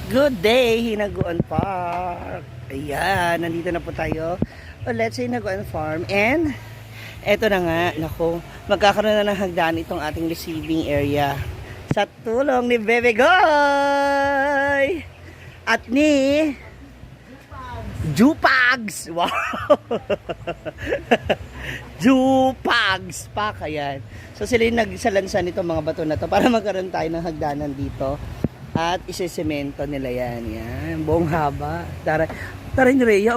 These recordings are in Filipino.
Good day, Hinaguan Park. Ayan, nandito na po tayo ulit sa Hinaguan Farm. And, eto na nga, naku, magkakaroon na ng hagdan itong ating receiving area. Sa tulong ni Bebe Goy! At ni Jupags! Wow! Jupags! Pak, ayan. So sila yung nagsalansan nito mga bato na to para magkaroon tayo ng hagdanan dito. At isisemento nila yan. Yan. Buong haba. Tara ni Rhea.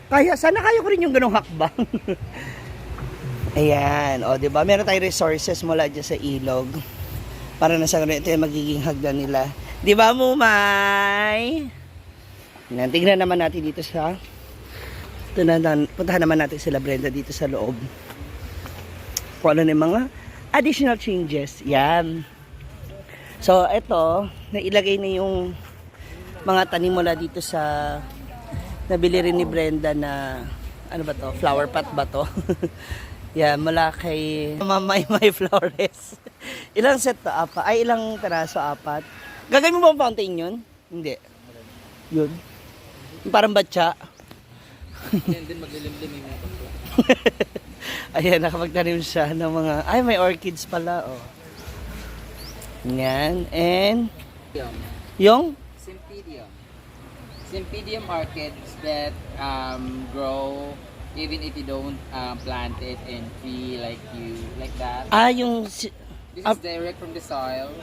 Kaya, sana kaya ko rin yung ganong hakbang. Ayan. O, diba? Meron tayong resources mula dyan sa ilog. Para nasa ganito yung magiging hagdan nila. Diba, Mumay? Yan. Tingnan naman natin dito sa... Puntahan naman natin sila Brenda dito sa loob. Kung ano na yung mga additional changes. Yan. So, ito, nailagay na yung mga tanim mula dito sa nabili rin ni Brenda na, ano ba to? Flower pot ba to? Yan, mula kay Mamay Flores. Ilang set to? Ay, ilang peraso? Apat. Gagawin mo ba ang fountain yun? Hindi. Yun. Parang batya. Yan din maglilimlim yung mga bakla. Ayan, nakapagtanim siya ng mga, ay, may orchids pala, oh. Yan, and yung Sympedium orchids that grow even if you don't plant it in tree like that. yung This is direct from the soil.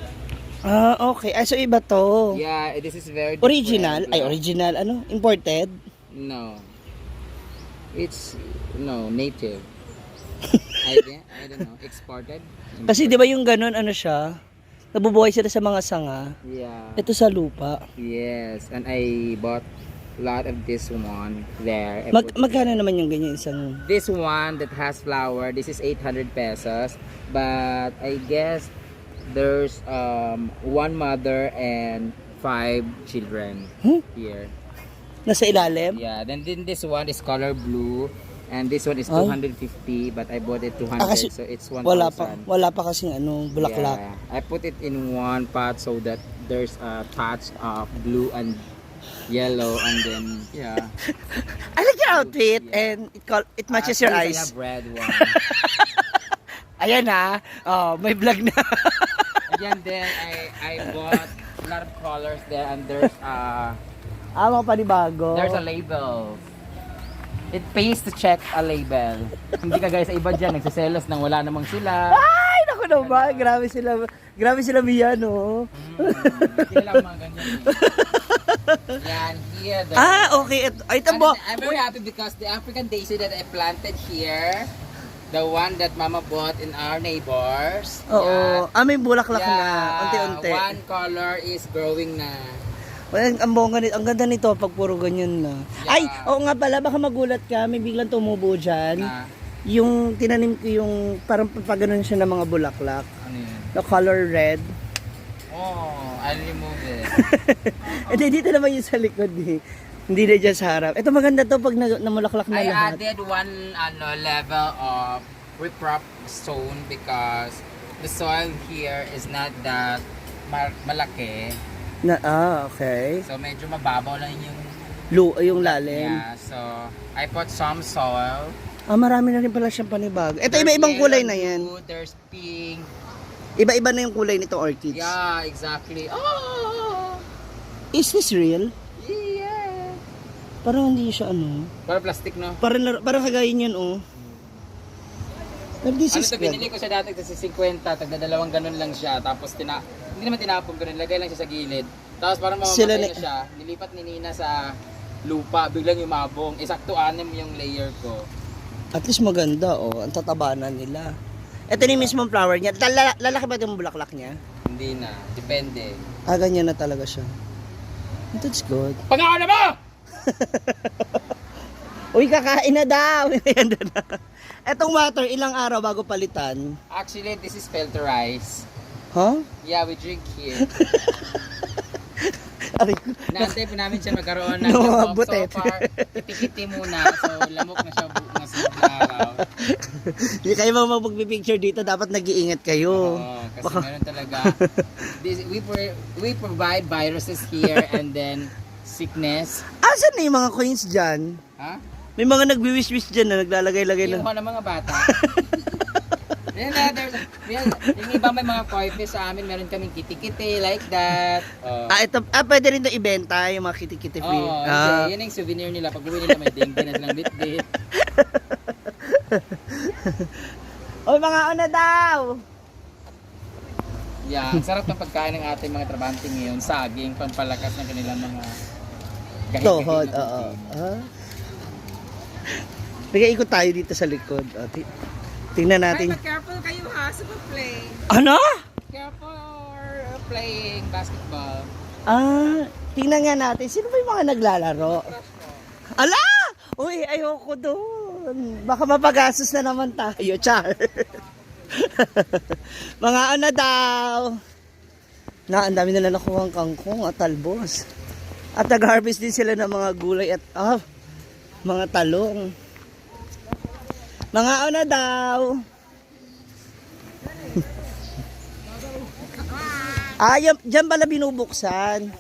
Okay. So iba to. Yeah, this is very Original? different. Original, imported? No. It's native. I don't know, exported. Kasi di ba yung ganun, siya, nabubuhay sila sa mga sanga. Yeah. Ito sa lupa. Yes, and I bought a lot of this one there. Magkano naman yung ganyan isang... This one that has flower, this is 800 pesos. But I guess there's one mother and 5 children here. Nasa ilalim? Yeah, then this one is color blue. And this one is 250, but I bought it 200, kasi so it's 1,000. Wala pa kasing bulaklak. Yeah, I put it in one pot so that there's a touch of blue and yellow, and then yeah. I like your outfit, Yeah. and it matches your Actually, eyes. I have red one. Ayan ha. Oh, may vlog na. Again, then I bought a lot of colors there, and there's Mga panibago. a label. It pays to check a label. Hindi ka guys sa iba dyan, nagsiselos nang wala namang sila. Ay, naku naman. Grabe sila Mia, no? Hindi lang mga ganyan. Yan, here. Okay. Ito And po. I'm very happy because the African daisy that I planted here, the one that Mama bought in our neighbors. Oo. May bulaklak na. Unti-unti. One color is growing na. Ang bongga nito. Ang ganda nito pag puro ganyan na. Yeah. Ay, oo nga pala. Baka magulat ka. May biglang tumubo dyan. Yung tinanim ko yung parang pagano'n siya ng mga bulaklak. Ano yun? The color red. Oh, I'll remove it. Hindi, dito naman yung sa likod eh. Hindi na dyan sa harap. Ito maganda to pag namulaklak na I lahat. added one level of riprap stone because the soil here is not that malaki. Okay. So medyo mababaw lang yung Lalim. yeah, so I put some soil. Marami na rin pala siyang panibago. Ito iba-ibang kulay na yan. Blue, there's pink. Iba-iba na yung kulay nito orchids. Yeah, exactly. Oh! Is this real? Yeah. Parang hindi siya Para plastic, no? Parang kagaya niyan, oh. Pero this Ano is to, good. binili ko siya dati kasi 50, tagdadalawang ganun lang siya. Tapos hindi naman tinapon ko rin, lagay lang siya sa gilid. Tapos parang Sila mamamatay na siya, nilipat ni Nina sa lupa, biglang yumabong. Sakto 6 yung layer ko. At least maganda, oh. Ang tatabanan nila. Ito na yung mismong flower niya. Lalaki ba yung bulaklak niya? Hindi na, depende. Ganyan na talaga siya. That's good. Pag-aano mo! Uy, kakain na daw. Ayan na. Etong water, ilang araw bago palitan? Actually, this is filterized. Huh? Yeah, we drink here. Aray ko. Naantay po namin siya magkaroon ng No, lamok. butet. So far, kiti-kiti muna. So, lamok na siya ng sunod na araw. Hindi kayo magpipicture dito, dapat nag-iingat kayo. Oo, kasi meron talaga. We provide viruses here and then sickness. Asan na yung mga coins dyan? Ha? May mga nagwi-wish-wish dyan na naglalagay-lagay ng... Yung ng mga bata. Yung iba may mga coiffes sa amin, meron kaming kiti-kiti like that. Pwede rin ito ibenta, yung mga kitty-kitty free. Oo, yan yung souvenir nila. Pag uwi nila may ding-ding na silang bit-bit. Oy, mga una daw! Yeah, ang sarap ng pagkain ng ating mga trabante ngayon. Saging, pampalakas ng kanilang mga Tuhod, na oo. tubig. Ikot tayo dito sa likod. Tingnan natin. Ay, careful kayo ha sa pag-play. Ano? Careful playing basketball. Tingnan nga natin. Sino ba yung mga naglalaro? Ala! Uy, ayoko doon. Baka mapagastos na naman tayo, Char. Mga ano daw. Ang dami nila nakuha ang kangkong at talbos. At nag-harvest din sila ng mga gulay at mga talong. Mga ano daw. Diyan pala binubuksan.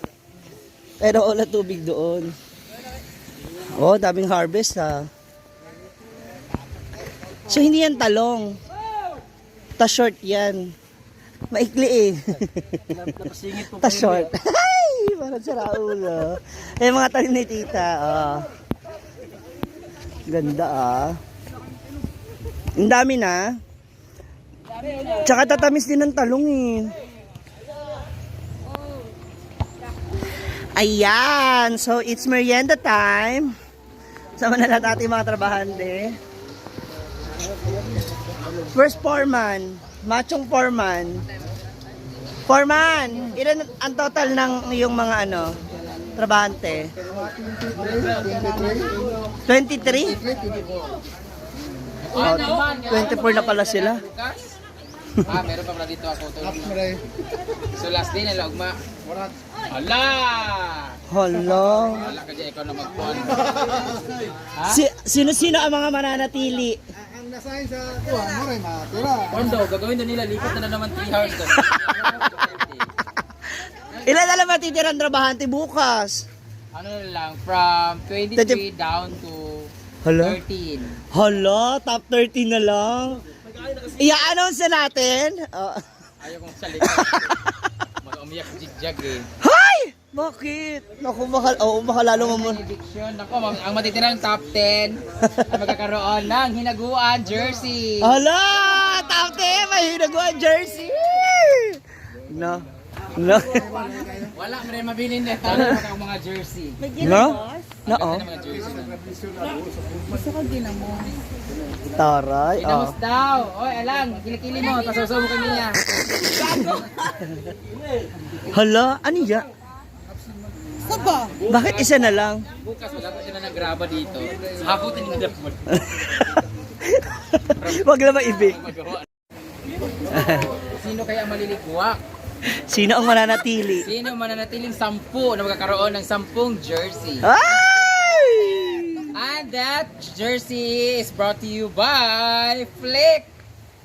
Pero wala tubig doon. Oh, daming harvest ha. So hindi yan talong. Ta-short yan. Maikli eh. Ta-short. Ay, parang sira ulo. Mga tanim ni tita. Ganda Ang dami na. Tsaka tatamis din ng talong eh. Ayan. So, it's merienda time. Sama na lahat ating mga trabahante. First foreman. Machong foreman. Foreman, ilan ang total ng yung mga trabahante? 23? 24 na pala sila. Meron pa pala dito ako. So last day na lagma. Hala! Hala ka dyan, ikaw na mag-phone. Sino-sino ang mga mananatili? Ang nasahin sa kuhan, maray matira. Kondo, gagawin na nila, lipat na naman 3 hours doon. Ilan na lang matitirang trabahante bukas? Ano na lang, from 23 down to 13. Hala, top 13 na lang. I-announce na natin. Ayaw kong salita. Mag-umiyak jigjag eh. Hay! Bakit? Naku, baka lalo mo. Eviction. Naku, ang matitirang top 10 ay magkakaroon ng hinaguan jersey. Hala! Top 10! May hinaguan jersey! No. Wala mo rin mabili na. Tama ang mga jersey. No? Maganda na mga jersey na. Taray. Ginamos daw. Oy, alang, kilikili mo. Pasuso mo kami niya. Hala, ano yan? Saba? Bakit isa na lang? Bukas, wala pa sila ng graba dito. Hakutin nila mo. Wag lang maibig. Sino kaya ang malilikwak? Sino ang mananatili? Sino mananatiling 10 na magkakaroon ng 10 jersey? Ay! And that jersey is brought to you by Flick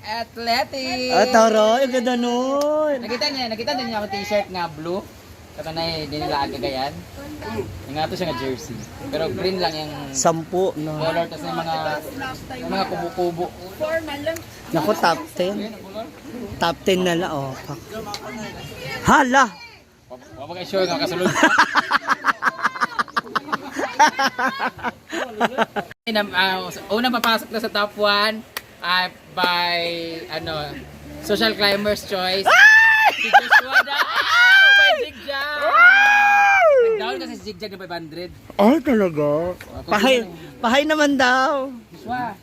Athletic. Taray, ang ganda nun. Nakita niya ang t-shirt nga blue. Katanay, din nila agagayan. Yung nga to siya nga jersey. Pero green lang yung 10, no? color. Tapos yung mga kubo-kubo. Naku, top 10. Top 10 na lang, Hala! Huwag kayo sure nga kasulod. Unang papasok na sa top 1 by Social Climbers Choice. Si Joshua daw! By Jigjag! Nag-down kasi si Jigjag na 500. Ay, talaga? Pahay naman daw. Joshua!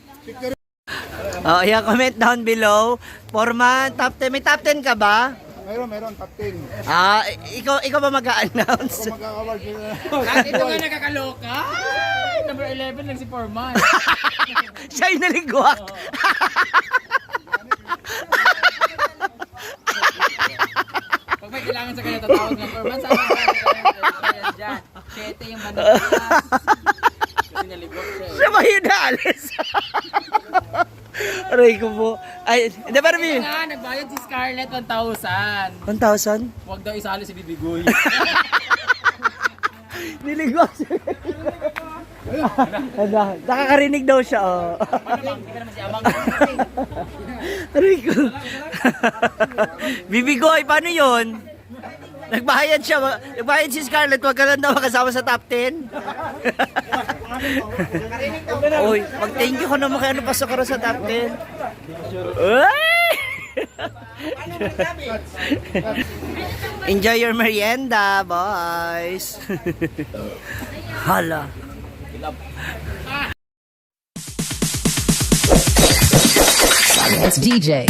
Ayan, comment down below. Foreman, top 10. May top 10 ka ba? Meron, top 10. Ikaw ba mag-a-announce? Kung mag-award sila. At ito nga nakakaloka! Ay, number 11 lang si Foreman. Siya yung naligwak. Pag may kailangan sa kanya, tatawag ng Foreman. Saan ka dyan? 7 yung banat. Kasi naligwak siya. Siya ba yun naalis? Aray ko po. Ay, hindi ba rin? Nga, nagbayad si Scarlett 1,000. 1,000? Huwag daw isali si Bibigoy. Niligo siya. Ano, nakakarinig daw siya, oh. Hindi ka naman si Amang. Aray ko. Bibigoy, paano yun? Nagbayad siya. Nagbayad si Scarlett, wag ka lang daw makasama sa top 10. Uy, mag-thank you ko naman kaya ano pasok ka rin sa top 10. Uy! Enjoy your merienda, boys. Hala. It's DJ.